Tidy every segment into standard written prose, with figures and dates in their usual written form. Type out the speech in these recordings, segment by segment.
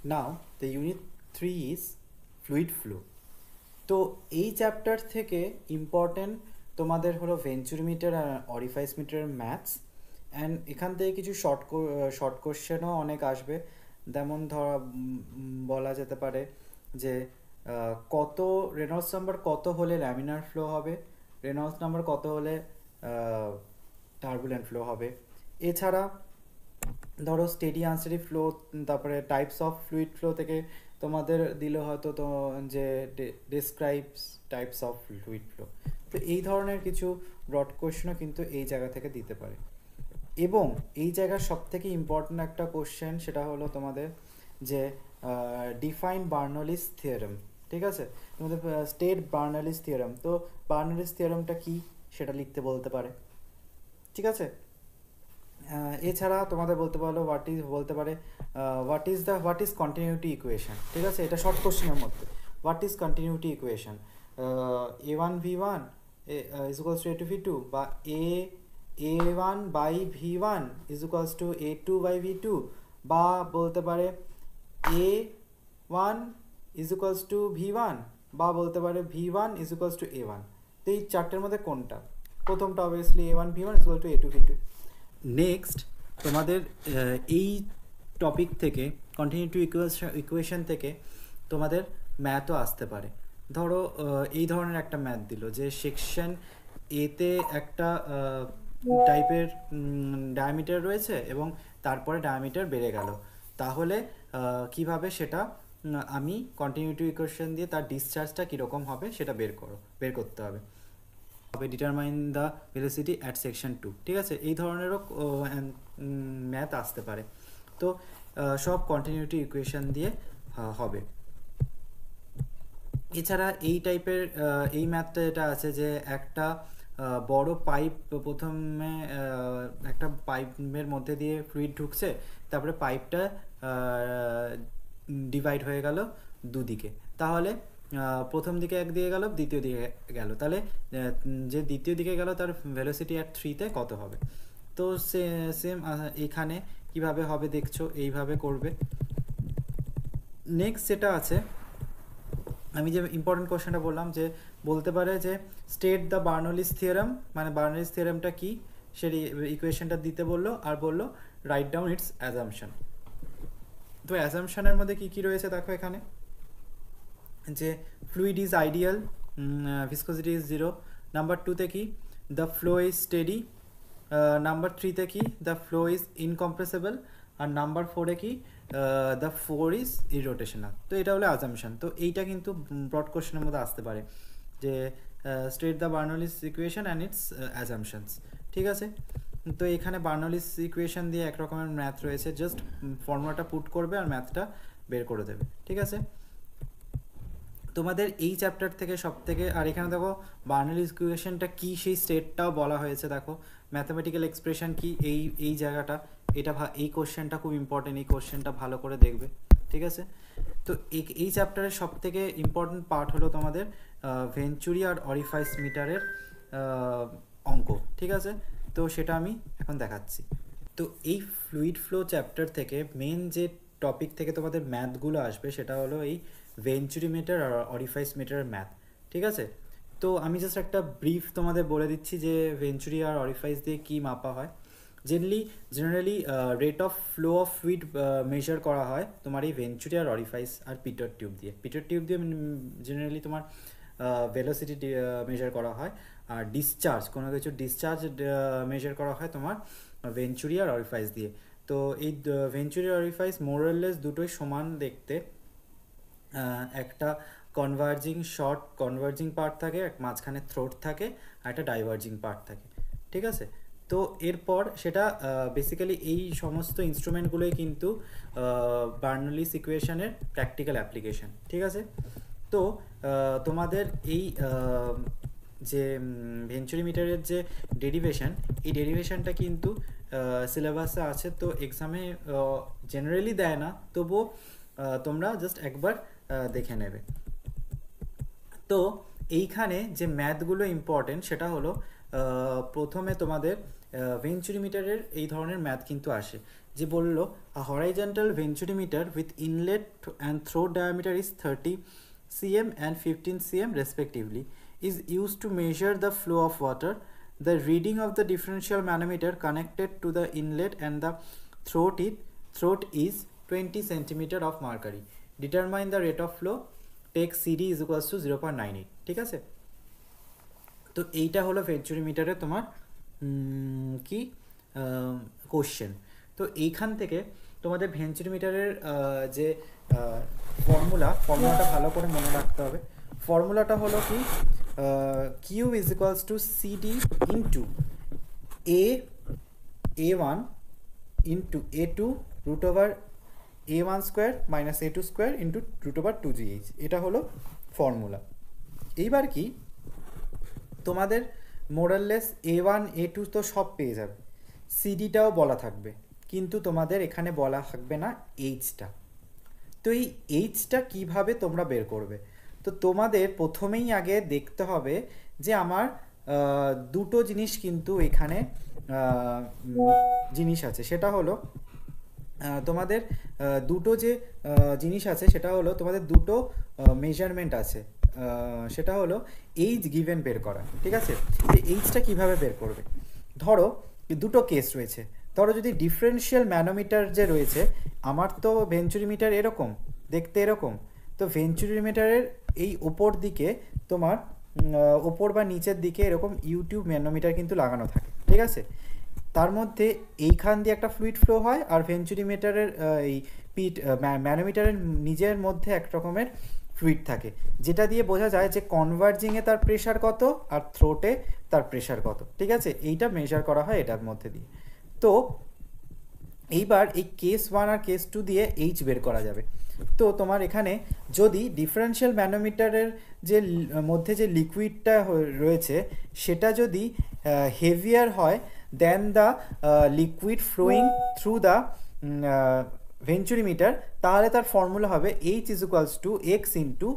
Now the unit 3 is fluid flow. তো এই chapter থেকে ইম্পর্টেন্ট তোমাদের হলো ভেঞ্চুরিমিটার আর অরিফাইস মিটারের ম্যাথস, অ্যান্ড এখান থেকে কিছু শর্ট কোশ্চেনও অনেক আসবে। যেমন বলা যেতে পারে যে কত রেনল্ডস নাম্বার কত হলে ল্যামিনার ফ্লো হবে, রেনল্ডস নাম্বার কত হলে টার্বুলেন্ট ফ্লো হবে। এছাড়া ধরো স্টেডি আনস্টেডি ফ্লো, তারপরে টাইপস অফ ফ্লুইড ফ্লো থেকে তোমাদের দিলে হয়তো তো যে describes types of fluid flow. তো এই ধরনের কিছু ব্রড কোশ্চেনও কিন্তু এই জায়গা থেকে দিতে পারে। এবং এই জায়গার সব থেকে ইম্পর্ট্যান্ট একটা কোশ্চেন সেটা হলো তোমাদের যে ডিফাইন বার্নৌলিস থিওরেম। ঠিক আছে, তোমাদের স্টেট বার্নৌলিস থিওরেম। তো বার্নৌলিস থিওরেমটা কি সেটা লিখতে বলতে পারে। ঠিক আছে, এছাড়া তোমাদের বলতে পারে হোয়াট ইজ কন্টিনিউটি ইকুয়েশন। ঠিক আছে, এটা শর্ট কোশ্চেনের মধ্যে। What is continuity equation, a1 v1 is equals to a2 v2, বা a1 by v1 is equals to a2 by v2, বা বলতে পারে a1 is equals two v1, বা বলতে পারে v1 is equals to a1। তো এই চারটের মধ্যে কোনটা? প্রথমটা obviously a1 v1 is equal to a2 v2। Next তোমাদের এই টপিক থেকে কন্টিনিউটি ইকুয়েশন থেকে তোমাদের ম্যাথও আসতে পারে। ধরো এই ধরনের একটা ম্যাথ দিল যে সেকশন এতে একটা টাইপের ডায়ামিটার রয়েছে এবং তারপরে ডায়ামিটার বেড়ে গেল, তাহলে কিভাবে সেটা আমি কন্টিনিউটি ইকুয়েশন দিয়ে তার ডিসচার্জটা কীরকম হবে সেটা বের করতে হবে। Determine the velocity at section 2। ঠিক আছে, এই ধরনেরও ম্যাথ আসতে পারে। তো সব কন্টিনিউটি ইকুয়েশন দিয়ে হবে। এছাড়া এই টাইপের এই ম্যাথটা যেটা আছে যে একটা বড় পাইপ, প্রথমে একটা পাইপের মধ্যে দিয়ে ফ্লুইড ঢুকছে, তারপরে পাইপটা ডিভাইড হয়ে গেল দুদিকে, তাহলে প্রথম দিকে একদিকে গেল, দ্বিতীয় দিকে গেল, তাহলে যে দ্বিতীয় দিকে গেল তার ভেলোসিটি অ্যাট 3-তে কত হবে। তো সেম এখানে কিভাবে হবে দেখছো, এইভাবে করবে। নেক্সট যেটা আছে, আমি যে ইম্পর্টেন্ট কোশ্চেনটা বললাম যে বলতে পারে যে স্টেট দ্য বার্নৌলিস থিওরেম, মানে বার্নৌলিস থিওরেমটা কি সেই ইকুয়েশনটা দিতে বললো, আর বললো রাইট ডাউন ইটস অ্যাজাম্পশন। তো অ্যাজাম্পশনের মধ্যে কি কি রয়েছে দেখো এখানে, যে fluid is ideal, viscosity is 0, number 2-তে কি the flow is steady, number 3-তে কি দ্য ফ্লো ইজ ইনকম্প্রেসেবল, আর নাম্বার 4-এ কি দ্য 4 ইজ ইরোটেশনাল। তো এটা হলো অ্যাজাম্পশন। তো এইটা কিন্তু ব্রড কোশ্চেনের মধ্যে আসতে পারে যে state the Bernoulli's equation and its assumptions. ঠিক আছে, তো এখানে বার্নৌলিস ইকুয়েশন দিয়ে এক রকমের ম্যাথ রয়েছে, জাস্ট ফর্মুলাটা পুট করবে আর ম্যাথটা বের করে দেবে। ঠিক আছে, তোমাদের এই চ্যাপ্টার থেকে সব থেকে, আর এখানে দেখো বার্নৌলিস ইকুয়েশনটা কি সেই স্টেটটাও বলা হয়েছে। দেখো ম্যাথামেটিক্যাল এক্সপ্রেশন কি, এই জায়গাটা, এটা এই কোশ্চেনটা খুব ইম্পর্টেন্ট, এই কোশ্চেনটা ভালো করে দেখবে। ঠিক আছে, তো এই চ্যাপ্টারের সব থেকে ইম্পর্টেন্ট পার্ট হলো তোমাদের ভেঞ্চুরি আর অরিফাইস মিটারের অঙ্ক। ঠিক আছে, তো সেটা আমি এখন দেখাচ্ছি। তো এই ফ্লুইড ফ্লো চ্যাপ্টার থেকে মেন যে টপিক থেকে তোমাদের ম্যাথগুলো আসবে সেটা হলো এই ভেঞ্চুরি মিটার আর অরিফাইস মিটারের ম্যাথ। ঠিক আছে, তো আমি জাস্ট একটা ব্রিফ তোমাদের বলে দিচ্ছি যে ভেঞ্চুরি আর অরিফাইস দিয়ে কী মাপা হয়। Generally rate of flow of fluid measure করা হয় তোমার এই ভেঞ্চুরি আর অরিফাইস আর পিটার টিউব দিয়ে জেনারেলি তোমার ভেলোসিটি মেজার করা হয়, আর কোনো কিছু ডিসচার্জ মেজার করা হয় তোমার ভেঞ্চুরি আর অরিফাইস দিয়ে। তো এই ভেঞ্চুরি আর অরিফাইস মোরলেস দুটোই সমান দেখতে, একটা কনভার্জিং পার্ট থাকে, এক মাঝখানে থ্রোট থাকে, আর একটা ডাইভার্জিং পার্ট থাকে। ঠিক আছে, তো এরপর সেটা বেসিক্যালি এই সমস্ত ইনস্ট্রুমেন্টগুলোই কিন্তু বার্নৌলিস ইকুয়েশনের প্র্যাকটিক্যাল অ্যাপ্লিকেশন। ঠিক আছে, তো তোমাদের এই যে ভেঞ্চুরি মিটারের যে ডেরিভেশন, এই ডেরিভেশনটা কিন্তু সিলেবাসে আছে, তো এক্সামে জেনারেলি দেয় না, তবুও তোমরা জাস্ট একবার দেখে নেবে। তো এইখানে যে ম্যাথগুলো ইম্পর্টেন্ট সেটা হলো প্রথমে তোমাদের ভেঞ্চুরি মিটারের এই ধরনের ম্যাথ কিন্তু আসে, যে বললো a horizontal venturimeter with inlet and throat diameter is 30 cm and 15 cm respectively is used to measure the flow of water. The reading of the differential manometer connected to the inlet and the throat is 20 centimeter of mercury. Determine the rate of flow. Take CD is equals to 0.98. ঠিক আছে, তো এইটা হলো ভেঞ্চুরিমিটারে তোমার কি question. তো এইখান থেকে তোমাদের ভেঞ্চুরিমিটারের যে ফর্মুলাটা ভালো করে মনে রাখতে হবে। ফর্মুলাটা হলো কি, Q is equals to CD into A1 into A2 root over A1 square minus A2 square into root over 2GH, এটা হলো ফর্মুলা। এইবার কি তোমাদের মোরাললেস A1 A2 তো সব পেয়ে যাবে, সিডিটাও বলা থাকবে, কিন্তু তোমাদের এখানে বলা থাকবে না এইচটা। তো এই এইচটা কীভাবে তোমরা বের করবে? তো তোমাদের প্রথমেই আগে দেখতে হবে যে আমার দুটো জিনিস কিন্তু এখানে জিনিস আছে, সেটা হলো তোমাদের দুটো যে জিনিস আছে সেটা হলো তোমাদের দুটো মেজারমেন্ট আছে, সেটা হলো এইচ গিভেন বের করা। ঠিক আছে, যে এইচটা কীভাবে বের করবে? ধরো দুটো কেস রয়েছে। ধরো যদি ডিফারেন্সিয়াল ম্যানোমিটার যে রয়েছে, আমার তো ভেঞ্চুরিমিটার এরকম দেখতে এরকম, তো ভেঞ্চুরিমিটারের এই ওপর দিকে তোমার ওপর বা নিচের দিকে এরকম ইউটিউব ম্যানোমিটার কিন্তু লাগানো থাকে। ঠিক আছে, তার মধ্যে এইখান দিয়ে একটা ফ্লুইড ফ্লো হয়, আর ভেঞ্চুরিমিটারের এই ম্যানোমিটারের নিজের মধ্যে এক রকমের ফ্লুইড থাকে, যেটা দিয়ে বোঝা যায় যে কনভার্জিংয়ে তার প্রেশার কত আর থ্রোটে তার প্রেশার কত। ঠিক আছে, এইটা মেজার করা হয় এটার মধ্যে দিয়ে। তো এইবার এই কেস 1 আর কেস 2 দিয়ে এইচ বের করা যাবে। তো তোমার এখানে যদি ডিফারেন্সিয়াল ম্যানোমিটারের যে মধ্যে যে লিকুইডটা রয়েছে সেটা যদি হেভিয়ার হয় then the liquid flowing through the venturimeter, তাহলে তার ফর্মুলা হবে H is equals to x into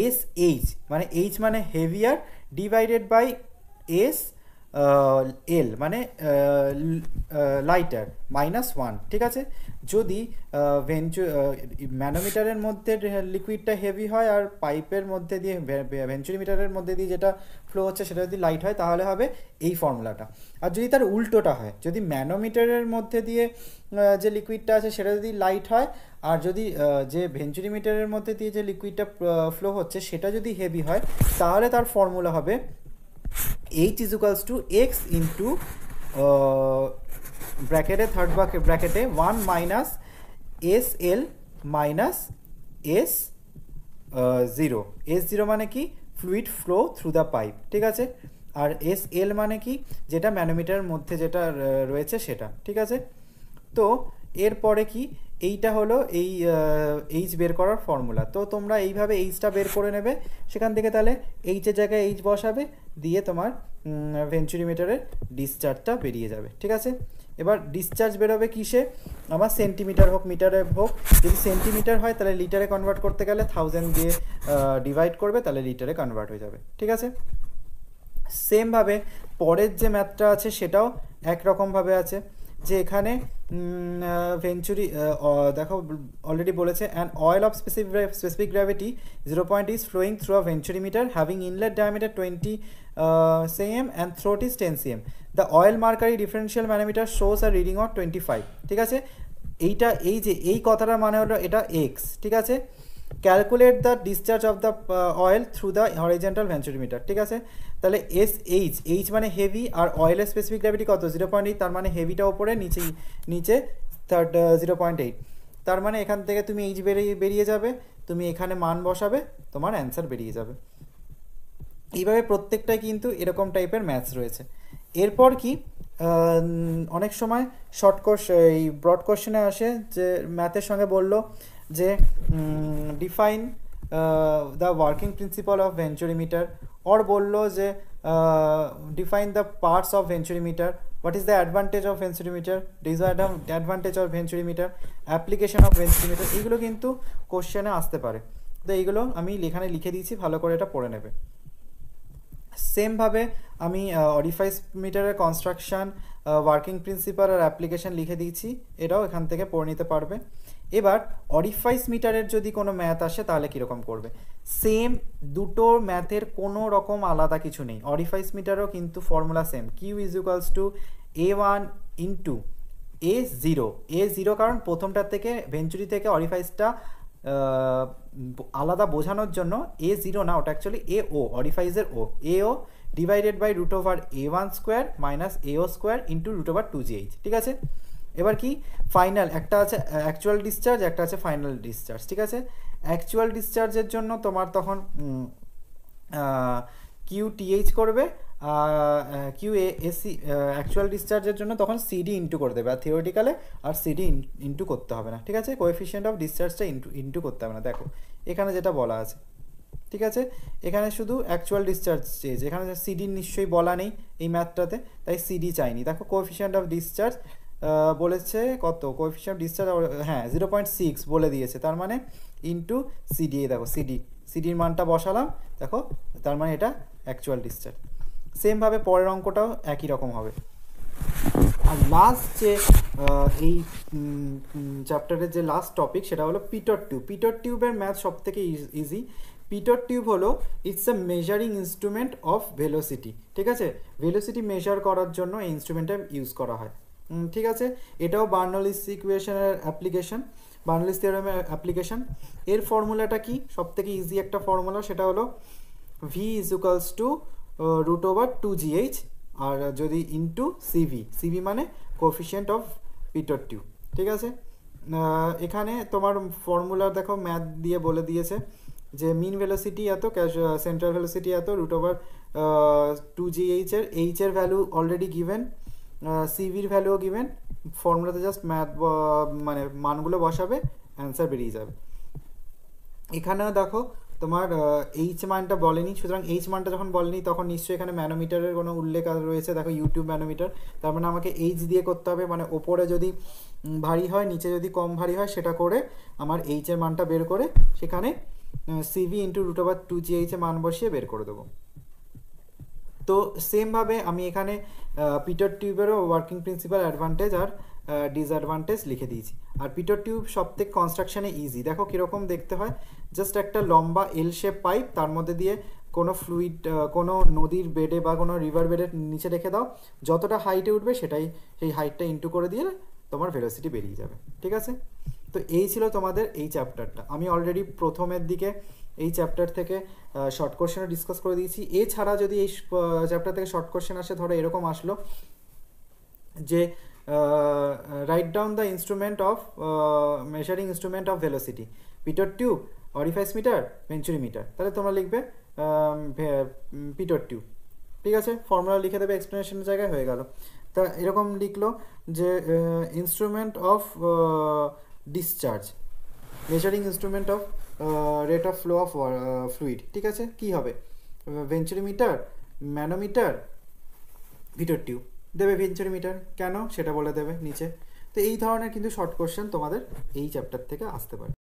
S H, মানে এইচ মানে heavier divided by S L মানে লাইটার -1। ঠিক আছে, যদি ম্যানোমিটারের মধ্যে লিকুইডটা হেভি হয় আর পাইপের মধ্যে দিয়ে ভেঞ্চুরিমিটারের মধ্যে দিয়ে যেটা ফ্লো হচ্ছে সেটা যদি লাইট হয় তাহলে হবে এই ফর্মুলাটা। আর যদি তার উল্টোটা হয়, যদি ম্যানোমিটারের মধ্যে দিয়ে যে লিকুইডটা আছে সেটা যদি লাইট হয় আর যদি যে ভেঞ্চুরিমিটারের মধ্যে দিয়ে যে লিকুইডটা ফ্লো হচ্ছে সেটা যদি হেভি হয়, তাহলে তার ফর্মুলা হবে H is equals to x into ব্র্যাকেটে থার্ড ব্র্যাকেটে 1 minus S L minus S zero. S zero মানে কি fluid flow through the pipe. ঠিক আছে, আর এস এল মানে কি যেটা ম্যানোমিটারের মধ্যে যেটা রয়েছে সেটা। ঠিক আছে, তো এরপরে কি এইটা হলো এই এইচ বের করার ফর্মুলা। তো তোমরা এইভাবে এইচটা বের করে নেবে, সেখান থেকে তাহলে এইচের জায়গায় এইচ বসাবে, দিয়ে তোমার ভেঞ্চুরিমিটারের ডিসচার্জটা বেরিয়ে যাবে। ঠিক আছে, এবার ডিসচার্জ বেরোবে কিসে? আমার সেন্টিমিটার হোক মিটারে হোক, যদি সেন্টিমিটার হয় তাহলে লিটারে কনভার্ট করতে গেলে 1000 দিয়ে ডিভাইড করবে, তাহলে লিটারে কনভার্ট হয়ে যাবে। ঠিক আছে, সেমভাবে পরের যে ম্যাথটা আছে সেটাও একরকমভাবে আছে, যে এখানে ভেঞ্চুরি দেখো অলরেডি বলেছে an oil of specific gravity 0 is flowing through a venturimeter having inlet diameter 20 cm and throat is 10 cm. The oil mercury differential manometer shows a reading of 25. ঠিক আছে, এইটা এই যে এই কথাটার মানে হলো এটা x। ঠিক আছে, calculate the discharge of the oil through the horizontal venturimeter. ঠিক আছে, তাহলে এস এইচ, এইচ মানে হেভি আর অয়েলের স্পেসিফিক গ্র্যাভিটি কত 0.8, তার মানে হেভিটা ওপরে নিচে 0.8, তার মানে এখান থেকে তুমি এইচ বেরিয়ে যাবে, তুমি এখানে মান বসাবে, তোমার অ্যান্সার বেরিয়ে যাবে। এইভাবে প্রত্যেকটাই কিন্তু এরকম টাইপের ম্যাথস রয়েছে। এরপর কি অনেক সময় শর্ট এই ব্রড কোশ্চেনে আসে যে ম্যাথের সঙ্গে বললো যে define the working principal of venturimeter, or বললো যে define the parts of venturimeter, what is the advantage of venturimeter, disadvantage of venturimeter, application of venturimeter, এইগুলো কিন্তু কোশ্চেনে আসতে পারে। তো এইগুলো আমি এখানে লিখে দিয়েছি, ভালো করে এটা পড়ে নেবে। সেমভাবে আমি অরিফাইস মিটারের কনস্ট্রাকশান ওয়ার্কিং প্রিন্সিপাল আর অ্যাপ্লিকেশন লিখে দিয়েছি, এটাও এখান থেকে পড়ে নিতে পারবে। এবার অরিফাইস মিটারের যদি কোনো ম্যাথ আসে তাহলে কীরকম করবে, সেম দুটো ম্যাথের কোনো রকম আলাদা কিছু নেই। অরিফাইস মিটারও কিন্তু formula same, Q is equals to A1 into A0, কারণ প্রথমটার থেকে ভেঞ্চুরি থেকে অরিফাইসটা আলাদা বোঝানোর জন্য A0 না, ওটা অ্যাকচুয়ালি AO, অরিফাইসের AO divided by root over A1 square minus AO square into root over 2GH, ঠিক আছে। এবার কি ফাইনাল, একটা আছে অ্যাকচুয়াল ডিসচার্জ, একটা আছে ফাইনাল ডিসচার্জ, ঠিক আছে। অ্যাকচুয়াল ডিসচার্জের জন্য তোমার তখন QTH করবে, QAC অ্যাকচুয়াল ডিসচার্জের জন্য তখন CD ইন্টু করে দেবে, আর থিওরিটিক্যালে আর CD ইন্টু করতে হবে না, ঠিক আছে। কোএফিশিয়েন্ট অফ ডিসচার্জটা ইন্টু করতে হবে না, দেখো এখানে যেটা বলা আছে, ঠিক আছে। এখানে শুধু অ্যাকচুয়াল ডিসচার্জ চেয়েছে, এখানে CD নিশ্চয়ই বলা নেই এই ম্যাথটাতে, তাই CD চাইনি। দেখো কোএফিশিয়েন্ট অফ ডিসচার্জ বলেছে কত, কোএফিশিয়েন্ট অফ ডিসচার্জ হ্যাঁ 0.6 বলে দিয়েছে, তার মানে ইন্টু CD, দেখো সিডির মানটা বসালাম, দেখো তার মানে এটা অ্যাকচুয়াল ডিসচার্জ। সেমভাবে পরের অঙ্কটাও একই রকম হবে। আর লাস্ট যে এই চ্যাপ্টারের যে লাস্ট টপিক সেটা হলো পিটট টিউব। পিটট টিউবের ম্যাথ সব থেকে ইজি। পিটট টিউব হলো it's a measuring instrument of velocity, ঠিক আছে। ভেলোসিটি মেজার করার জন্য এই ইনস্ট্রুমেন্টটা ইউজ করা হয়, ঠিক আছে। এটাও বার্নৌলিস ইকুয়েশনের অ্যাপ্লিকেশন, বার্নৌলিস থিওরেমের অ্যাপ্লিকেশন। এর ফর্মুলাটা কি, সব থেকে ইজি একটা ফর্মুলা, সেটা হলো V is equals to root over 2GH, আর যদি ইন্টু CV মানে কোএফিশিয়েন্ট অফ পিটট টিউব, ঠিক আছে। এখানে তোমার ফর্মুলা দেখো ম্যাথ দিয়ে বলে দিয়েছে যে মিন ভেলোসিটি এত, সেন্ট্রাল ভেলোসিটি এত, রুট ওভার 2GH এর এর ভ্যালু অলরেডি গিভেন, CVর ভ্যালুও গিভেন। ফর্মুলাতে জাস্ট ম্যাথ মানে মানগুলো বসাবে, অ্যান্সার বেরিয়ে যাবে। এখানেও দেখো তোমার H মানটা বলেনি, সুতরাং H মানটা যখন বলেনি তখন নিশ্চয়ই এখানে ম্যানোমিটারের কোনো উল্লেখ রয়েছে, দেখো ইউটিউব ম্যানোমিটার, তার মানে আমাকে H দিয়ে করতে হবে, মানে ওপরে যদি ভারী হয় নিচে যদি কম ভারী হয় সেটা করে আমার H এর মানটা বের করে সেখানে CV into root over 2GH এর মান বসিয়ে বের করে দেবো। তো সেমভাবে আমি এখানে পিটট টিউবেরও ওয়ার্কিং প্রিন্সিপাল, অ্যাডভান্টেজ আর ডিসঅ্যাডভান্টেজ লিখে দিয়েছি। আর পিটট টিউব সবথেকে কনস্ট্রাকশানে ইজি, দেখো কীরকম দেখতে হয়, জাস্ট একটা লম্বা এল শেপ পাইপ, তার মধ্যে দিয়ে কোনো ফ্লুইড কোনো নদীর বেডে বা কোনো রিভার বেডের নিচে রেখে দাও, যতটা হাইটে উঠবে সেই হাইটটা ইন্টু করে দিয়ে তোমার ভেলোসিটি বেরিয়ে যাবে, ঠিক আছে। তো এই ছিল তোমাদের এই চ্যাপ্টারটা। আমি অলরেডি প্রথমের দিকে এই চ্যাপ্টার থেকে শর্ট কোশ্চেনও ডিসকাস করে দিয়েছি। এছাড়া যদি এই চ্যাপ্টার থেকে শর্ট কোশ্চেন আসে, ধরো এরকম আসলো যে write down the instrument of measuring instrument of velocity, pitot tube, orifice meter, venturi meter, তাহলে তোমরা লিখবে পিটট টিউব, ঠিক আছে। ফর্মুলা লিখে দেবে, এক্সপ্লেনেশনের জায়গায় হয়ে গেল। তা এরকম লিখলো যে instrument of discharge, measuring instrument of rate of flow of fluid, ঠিক আছে। কি হবে, ভেঞ্চুরি মিটার, ম্যানোমিটার, পিটট টিউব দেবে। ভেঞ্চুরি মিটার কেন সেটা বলে দেবে নিচে। তো এই ধরনের কিন্তু শর্ট কোশ্চেন তোমাদের এই চ্যাপ্টার থেকে আসতে পারে।